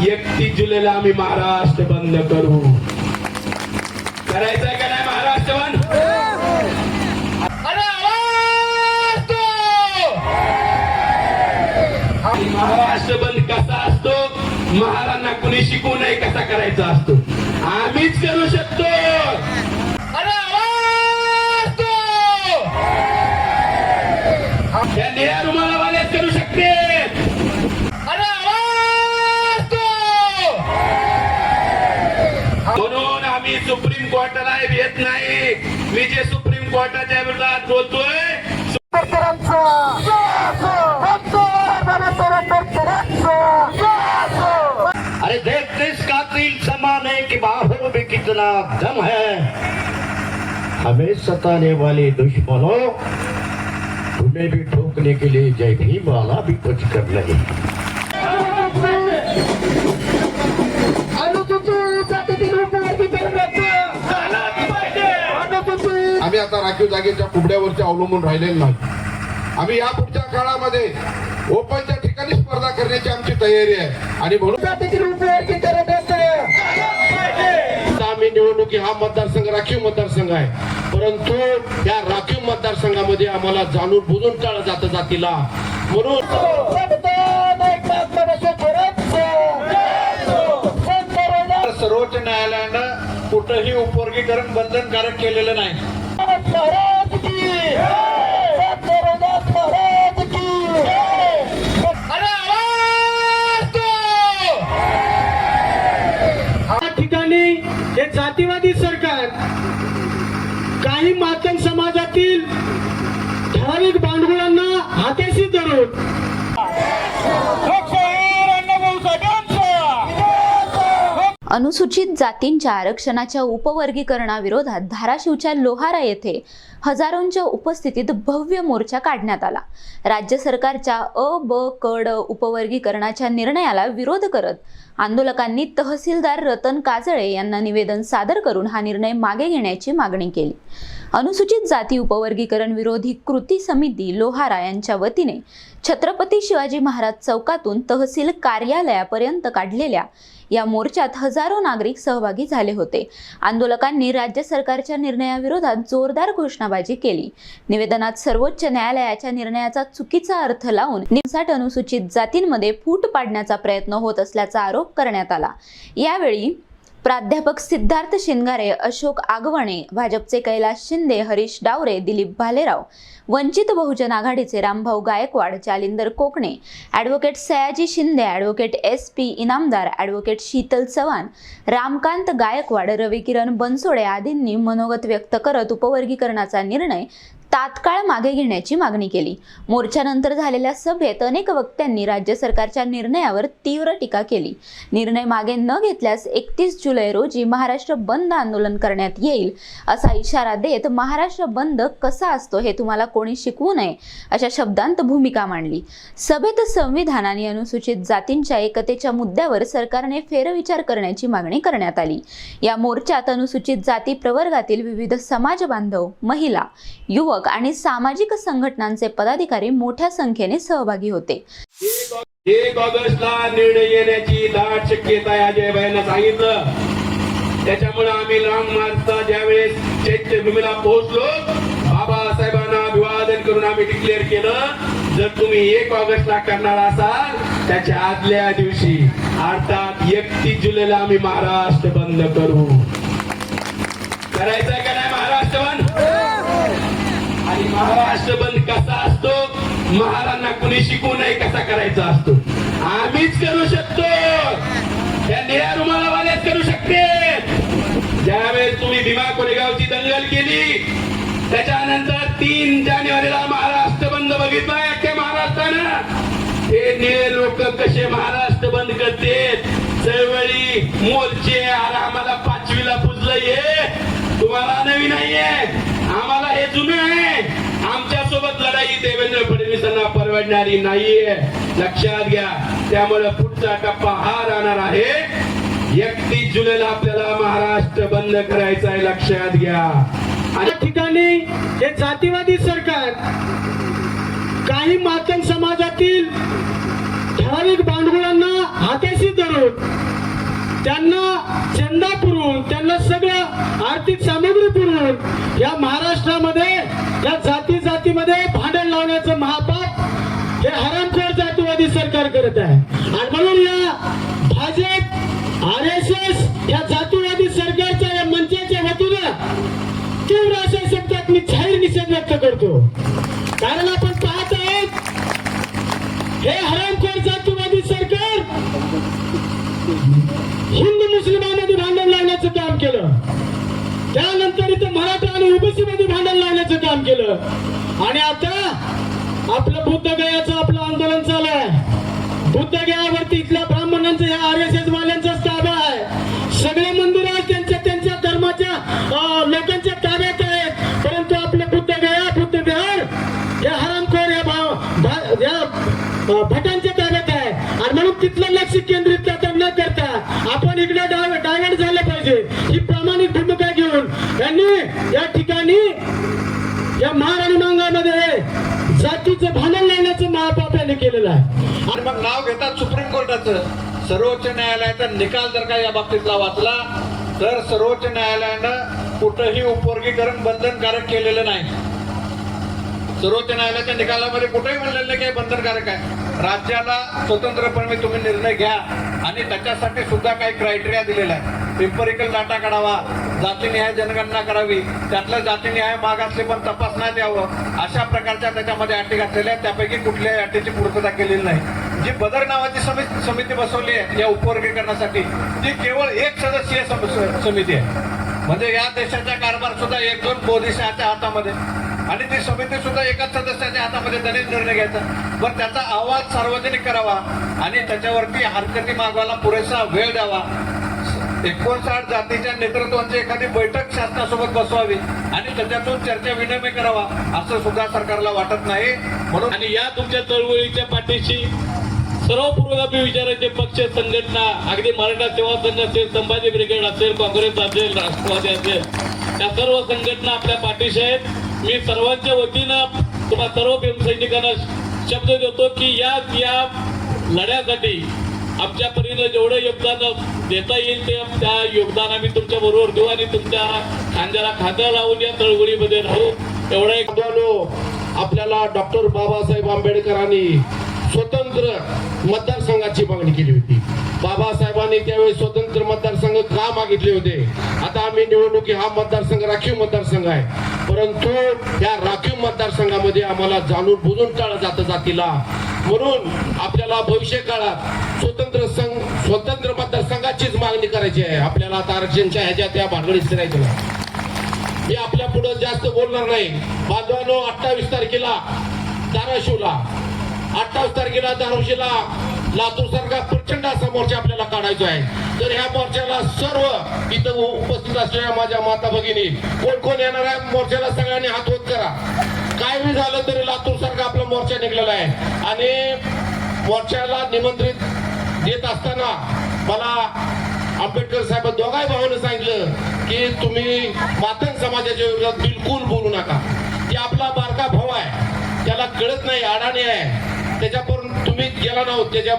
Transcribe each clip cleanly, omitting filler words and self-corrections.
31 जुलैला आम्ही महाराष्ट्र बंद करू. करायचंय का नाही महाराष्ट्र बंद? महाराष्ट्र बंद कसा असतो महाराजांना कुणी शिकवू नये कसा करायचा असतो. आम्हीच करू शकतो. त्या निळ्या रुमालावालेच करू शकते. म्हणून आम्ही सुप्रीम कोर्टाला येत नाही. मी जे सुप्रीम कोर्टाच्या विरोधात बोलतोय अरे देखते इस कातिल जमाने की बाहों में कितना दम है. हमें सताने वाले दुश्मनों तुम्हें भी ठोकने के लिए जय भीम वाला भी कुछ कर लगे. आम्ही आता राखीव जागेच्या कुबड्यावरच्या अवलंबून राहिलेले नाही. आम्ही या पुढच्या काळामध्ये ओपनच्या ठिकाणी स्पर्धा करण्याची आमची तयारी आहे आणि म्हणून आम्ही निवडणुकी हा मतदारसंघ राखीव मतदारसंघ आहे. परंतु या राखीव मतदारसंघामध्ये आम्हाला जाणून बुजून टाळलं जातं जातीला. म्हणून सर्वोच्च न्यायालयानं कुठंही उपवर्गीकरण बंधनकारक केलेलं नाही. ठिकाणी हे जातीवादी सरकार काही मातंग समाजातील ठराविक भांडवलांना हातेशी धरून अनुसूचित जातींच्या आरक्षणाच्या उपवर्गीकरणाविरोधात धाराशिवच्या लोहारा येथे हजारोंच्या उपस्थितीत भव्य मोर्चा काढण्यात आला. राज्य सरकारच्या अ, ब, क, ड उपवर्गीकरणाच्या निर्णयाला विरोध करत आंदोलकांनी तहसीलदार रतन काजळे यांना निवेदन सादर करून हा निर्णय मागे घेण्याची मागणी केली. अनुसूचित जाती उपवर्गीकरण विरोधी कृती समिती लोहारा यांच्या वतीने छत्रपती शिवाजी महाराज चौकातून तहसील कार्यालयापर्यंत काढलेल्या या मोर्चात हजारो नागरिक सहभागी झाले होते. आंदोलकांनी राज्य सरकारच्या निर्णयाविरोधात जोरदार घोषणाबाजी केली. निवेदनात सर्वोच्च न्यायालयाच्या निर्णयाचा चुकीचा अर्थ लावून 59 अनुसूचित जातींमध्ये फूट पाडण्याचा प्रयत्न होत असल्याचा आरोप करण्यात आला. यावेळी प्राध्यापक सिद्धार्थ शिंगारे, अशोक आगवणे, भाजपचे कैलास शिंदे, हरीश डावरे, दिलीप भालेराव, वंचित बहुजन आघाडीचे Rambhau Gaikwad, Jalindar Kokane, advocate Sayaji Shinde, advocate SP Inamdar, advocate Sheetal Chavan, Ramakant Gaikwad, Ravikiran Bansode आदींनी मनोगत व्यक्त करत उपवर्गीकरणाचा निर्णय तात्काळ मागे घेण्याची मागणी केली. मोर्चानंतर झालेल्या सभेत अनेक वक्त्यांनी राज्य सरकारच्या निर्णयावर तीव्र टीका केली. निर्णय मागे न घेतल्यास 31 जुलै रोजी महाराष्ट्र बंद आंदोलन करण्यात येईल असा इशारा देत महाराष्ट्र बंद कसा असतो हे तुम्हाला कोणी शिकवू नये अशा शब्दांत भूमिका मांडली. सभेत संविधान आणि अनुसूचित जातींच्या एकतेच्या मुद्द्यावर सरकारने फेरविचार करण्याची मागणी करण्यात आली. या मोर्चात अनुसूचित जाती प्रवर्गातील विविध समाज बांधव, महिला, युवक आणि सामाजिक संघटनांचे पदाधिकारी मोठ्या संख्येने सहभागी होते. 1 ऑगस्टला निर्णय येण्याची दाट शक्यता आहे अजयभाईंना सांगितलं. त्याच्यामुळे आम्ही लॉंग मार्चचा ज्यावेळेस चैत्यभूमीला पोहोचलो बाबासाहेबांना अभिवादन करून आम्ही डिक्लेअर केलं जर तुम्ही 1 ऑगस्टला करणार असाल त्याच्या आदल्या दिवशी अर्थात 31 जुलैला आम्ही महाराष्ट्र बंद करू. करायचंय का नाही महाराष्ट्र बंद? आणि महाराष्ट्र बंद कसा असतो महाराजांना कुणी शिकवू नये कसा करायचा असतो. आम्हीच करू शकतो. त्या निळ्या रुमालावालेच करू शकते. ज्यावेळेस तुम्ही भीमा कोरेगावची दंगल केली त्याच्यानंतर 3 जानेवारीला महाराष्ट्र बंद बघितला अख्ख्या महाराष्ट्रानं. हे निळे लोक कसे महाराष्ट्र बंद करते. चळवळी मोर्चे आम्हाला 5वीला पुजलं हे तुम्हाला नवीन नाहीये. आम्हाला हे जुनं आहे. आमच्या सोबत लढाई देवेंद्र फडणवीसांना परवडणारी नाहीये लक्षात घ्या. त्यामुळे पुढचा टप्पा हा राहणार आहे 31 जुलैला आपल्याला महाराष्ट्र बंद करायचा आहे लक्षात घ्या. आणि ठिकाणी हे जातीवादी सरकार काही मातंग समाजातील ठराविक भांडवलांना हाताशी धरून त्यांना चंदा पुरवून त्यांना सगळं आर्थिक सामग्री पुरवून या महाराष्ट्रामध्ये या जातीमध्ये भांडण लावण्याचं महापाप हे हरामखोर जातीवादी सरकार करत आहे. आणि म्हणून या भाजप RSS या जातीवादी सरकारच्या या मंचाच्या वतीनं तीव्र अशा शब्दात मी जाहीर निषेध व्यक्त करतो. कारण आपण पाहत आहोत हे हरामखोर जातीवादी सरकार हिंदू मुस्लिमांमध्ये भांडण लावण्याचं काम केलं, त्यानंतर इथं मराठा आणि ओबीसी मध्ये भांडण लावण्याचं काम केलं, आणि आता आपलं बुद्धगयाचं आपलं आंदोलन चालू आहे. बुद्धगयावरती इथल्या ब्राह्मणांचं या RSS वाल्यांचाच ताबा आहे. सगळे मंदिरं त्यांच्या धर्माच्या लोकांच्या ताब्यात आहेत, परंतु आपले बुद्धविहार या हरामखोर या भटांच्या ताब्यात आहे. आणि म्हणून तिथलं लक्ष केंद्रित न करता आपण इकडे डायव्हर्ट झालं पाहिजे ही प्रामाणिक भूमिका घेऊन यांनी या ठिकाणी या महार आणि मांगामध्ये जातीचं भांडण लावण्याचं महापाप यांनी केलेलं आहे. आणि मग नाव घेतात सुप्रीम कोर्टाचं. सर्वोच्च न्यायालयाचा निकाल जर का या बाबतीतला वाचला तर सर्वोच्च न्यायालयानं कुठंही उपवर्गीकरण बंधनकारक केलेलं नाही. सर्वोच्च न्यायालयाच्या निकालामध्ये कुठेही म्हणलेलं नाही की हे बंधनकारक आहे. राज्याला स्वतंत्रपणे तुम्ही निर्णय घ्या आणि त्याच्यासाठी सुद्धा काही क्रायटेरिया दिलेला आहे. एम्पिरिकल डाटा काढावा, जातीनिहाय जनगणना करावी, त्यातलं जातीनिहाय मागासले पण तपासण्यात यावं, अशा प्रकारच्या त्याच्यामध्ये अटी घातलेल्या आहेत. त्यापैकी कुठल्याही अटीची पूर्तता केलेली नाही. जी बदर नावाची समिती बसवली आहे या उपवर्गीकरणासाठी ती केवळ एक सदस्यीय समिती आहे. म्हणजे या देशाचा कारभार सुद्धा 1-2 बोधिशाच्या हातामध्ये, आणि ती समिती सुद्धा एकाच सदस्याच्या हातामध्ये त्यांनीच निर्णय घ्यायचा. पण त्याचा अहवाल सार्वजनिक करावा आणि त्याच्यावरती हरकती मागवायला पुरेसा वेळ द्यावा. 59 जातीच्या नेतृत्वांची एखादी बैठक शासनासोबत बसवावी आणि त्याच्यातून चर्चा विनिमय करावा, असं सुद्धा सरकारला वाटत नाही. म्हणून आणि या तुमच्या चळवळीच्या पाठीशी सर्व पूर्वगामी विचाराचे पक्ष संघटना, अगदी मराठा सेवा संघ असेल, संभाजी ब्रिगेड असेल, काँग्रेस असेल, राष्ट्रवादी असेल, त्या सर्व संघटना आपल्या पाठीशी आहेत. मी सर्वांच्या वतीनं तुम्हा सर्व भीमसैनिकांना शब्द देतो की या लढ्यासाठी आमच्या परीनं जेवढं योगदान देता येईल ते त्या योगदान आम्ही तुमच्या बरोबर देऊ आणि तुमच्या खांद्याला खांदा लावून या चळवळीमध्ये राहू. एवढा एक आपल्याला डॉक्टर बाबासाहेब आंबेडकरांनी स्वतंत्र मतदारसंघाची मागणी केली होती. बाबासाहेबांनी त्यावेळी स्वतंत्र मतदारसंघ का मागितले होते? आता आम्ही निवडणुकी हा मतदारसंघ राखीव मतदारसंघ आहे, परंतु या राखीव मतदारसंघामध्ये आम्हाला जाणून बुजून टाळलं जातं जातीला. म्हणून आपल्याला भविष्य काळात स्वतंत्र मतदारसंघाचीच मागणी करायची आहे. आपल्याला आता आरक्षणच्या ह्याच्यात त्या भानगडीत फिरायचं नाही. मी आपल्या पुढे जास्त बोलणार नाही. बांधवांनो, 28 तारखेला धाराशिवला 28 तारखेला धाराशिवला लातूर सारखा प्रचंड असा मोर्चा आपल्याला काढायचा आहे. तर ह्या मोर्चाला सर्व इथं उपस्थित असलेल्या माझ्या माता भगिनी कोण कोण येणार आहे मोर्चाला सगळ्यांनी हात होत करा. काय बी झालं तरी लातूर सारखा आपला मोर्चा निघलेला आहे. आणि मोर्चाला निमंत्रित देत असताना मला आंबेडकर साहेब दोघाही भावानं सांगितलं की तुम्ही मातंग समाजाच्या विरोधात बिलकुल बोलू नका. की आपला बारका भाऊ आहे, त्याला कळत नाही, अडाणी आहे, त्याच्यापर्यंत तुम्ही गेला नव्हत, त्याच्या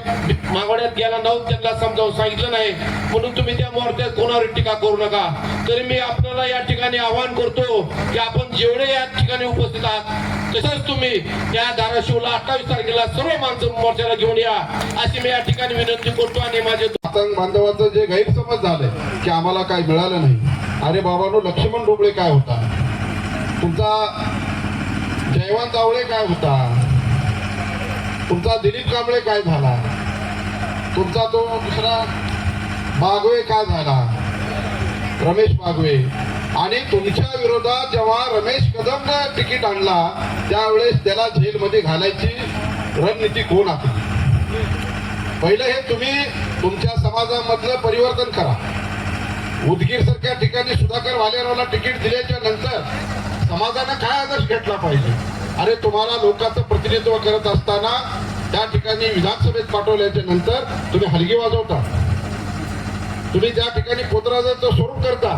मागवड्यात गेला नव्हत, त्यांना समजावून सांगितलं नाही, म्हणून तुम्ही त्या मोर्चात कोणावर टीका करू नका. तरी मी आपल्याला या ठिकाणी आवाहन करतो की आपण जेवढे या ठिकाणी उपस्थित आहात तसंच तुम्ही या धाराशिवला 28 तारखेला सर्व माणसं मोर्चाला घेऊन या, अशी मी या ठिकाणी विनंती करतो. आणि माझे मातंग बांधवाचं जे गैरसमज झालंय की आम्हाला काय मिळालं नाही, अरे बाबांनो, लक्ष्मण ढोबळे काय होता, तुमचा जयवंत जावळे काय होता, तुमचा दिलीप कांबळे काय झाला, तुमचा तो दुसरा बागवे काय झाला, रमेश बागवे. आणि तुमच्या विरोधात जेव्हा रमेश कदमनं तिकीट आणला त्यावेळेस त्याला जेलमध्ये घालायची रणनीती कोण आखली? पहिलं हे तुम्ही तुमच्या समाजामधलं परिवर्तन करा. उदगीर सारख्या ठिकाणी सुधाकर वालेरावला तिकीट दिल्याच्या नंतर समाजानं काय आदर्श घेतला पाहिजे? अरे तुम्हाला लोकांचं प्रतिनिधित्व करत असताना त्या ठिकाणी विधानसभेत पाठवल्याच्या नंतर तुम्ही हलगी वाजवता, तुम्ही त्या ठिकाणी पोतराजाचं स्वरूप करता.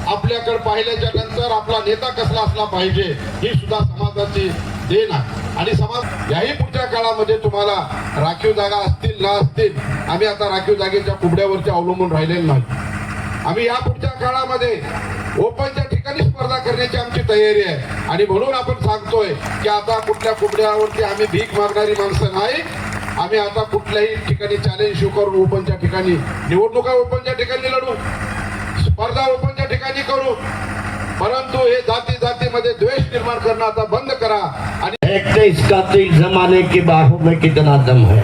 आपल्याकडे पाहिल्याच्या नंतर आपला नेता कसला असला पाहिजे ही सुद्धा समाजाची देण आहे. आणि समाज याही पुढच्या काळामध्ये तुम्हाला राखीव जागा असतील ना असतील, आम्ही आता राखीव जागेच्या कुबड्यावरती अवलंबून राहिलेलो नाही. आम्ही या पुढच्या काळामध्ये ओपनच्या ठिकाणी स्पर्धा करण्याची आमची तयारी आहे. आणि म्हणून आपण सांगतोय की आता कुठल्या कुबड्यावरती आम्ही भीक मागणारी माणसं नाही. आम्ही आता कुठल्याही ठिकाणी चॅलेंज स्वीकारून ओपनच्या ठिकाणी निवडणुका ओपनच्या ठिकाणी लढू, स्पर्धा ओपनच्या ठिकाणी करू. परंतु हे जातीमध्ये द्वेष निर्माण करणं आता बंद करा. आणि देखते इस कातिल जमाने की बाहों में कितना दम है.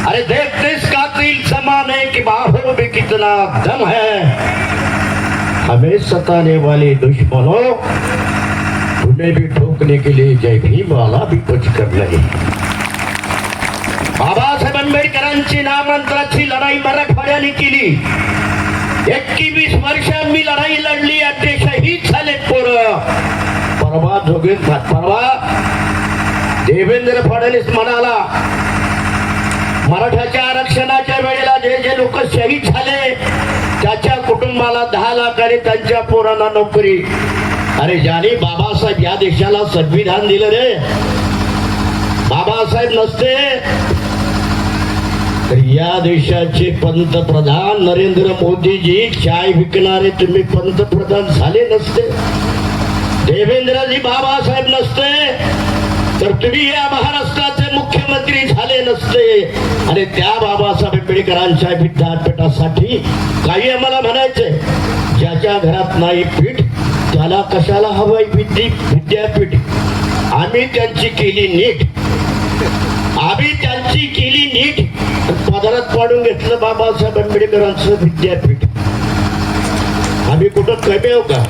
अरे देखते इस कातिल जमाने की बाहों में कितना दम है. हमें सताने वाले दुश्मनों, तुम्हें भी ठोकने के लिए जय भीम वाला भी कुछ कर नहीं. बाबासाहेब आंबेडकरांची नामांतराची लढाई मराठवाड्याने केली. 21 वर्ष मी लढाई लढली, असे शहीद झाले पोरं. परवा देवेंद्र फडणवीस म्हणाला, मराठ्याच्या आरक्षणाच्या वेळेला जे जे लोक शहीद झाले त्याच्या कुटुंबाला 10 लाख आणि त्यांच्या पोरांना नोकरी. अरे ज्याने बाबासाहेब या देशाला संविधान दिलं रे, बाबासाहेब नसते तर या देशाचे पंतप्रधान नरेंद्र मोदीजी चाय विकणारे तुम्ही पंतप्रधान झाले नसते. देवेंद्रजी बाबासाहेब नसते तर तुम्ही या महाराष्ट्राचे मुख्यमंत्री झाले नसते. आणि त्या बाबासाहेब आंबेडकरांच्या विद्यापीठासाठी काही आम्हाला म्हणायचे, ज्याच्या घरात नाही पीठ त्याला कशाला हवंय विद्यापीठ. आम्ही त्यांची केली नीट, पदरात पाडून घेतलं बाबासाहेब आंबेडकरांचं विद्यापीठ. आम्ही कुठं कमी हो का?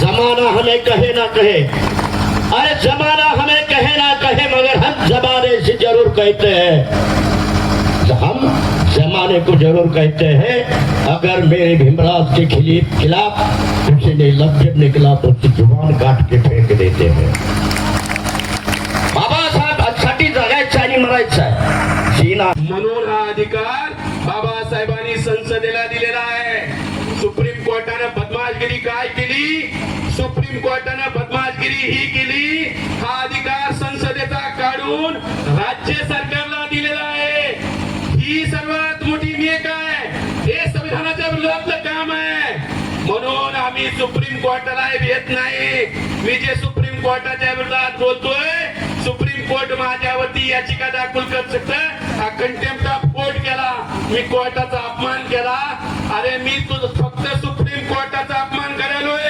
जमाना हमें कहे ना कहे, अरे जमाना हमें कहे ना कहे मगर हम जमाने से जरूर कहते हैं. हम जमाने को जरूर कहते हैं, अगर मेरे भीमराज के खिलाफ किसी ने लफ्ज निकला तो उसकी जुबान काट के फेंक देते हैं. बाबासाहेब साठी जगायचं आणि मरायचं आहे. म्हणून हा अधिकार बाबासाहेबांनी संसदेला दिलेला आहे. सुप्रीम कोर्टाने बदमाशगिरी काय केली? सुप्रीम कोर्टाने बदमाशगिरी ही केली, हा अधिकार संसदेचा काढून राज्य सरकारला दिलेला आहे. ही सर्वात मोठी मेक आहे. हे संविधानाच्या विरोधातलं काम आहे. म्हणून आम्ही सुप्रीम कोर्टाला भेट नाही. मी जे सुप्रीम कोर्टाच्या विरोधात बोलतोय, सुप्रीम कोर्ट माझ्यावरती याचिका दाखल करू शकतं. हा कंटेम्प्ट ऑफ कोर्ट केला, मी कोर्टाचा अपमान केला. अरे मी फक्त सुप्रीम कोर्टाचा अपमान करायलोय.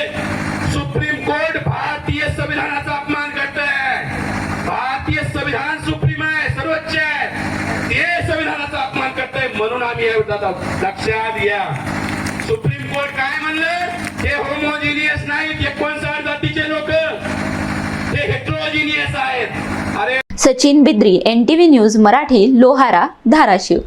सुप्रीम कोर्ट भारतीय संविधानाचा अपमान करतंय. भारतीय संविधान सुप्रीम आहे, सर्वोच्च आहे, ते संविधानाचा अपमान करतंय. म्हणून आम्ही हे लक्षात घ्या. सुप्रीम कोर्ट काय म्हणलं? हे होमोजिनियस नाहीत 59 जातीचे लोक, ते हेट्रोजिनियस आहेत. अरे सचिन बिद्री, NTV न्यूज मराठी, लोहारा, धाराशिव.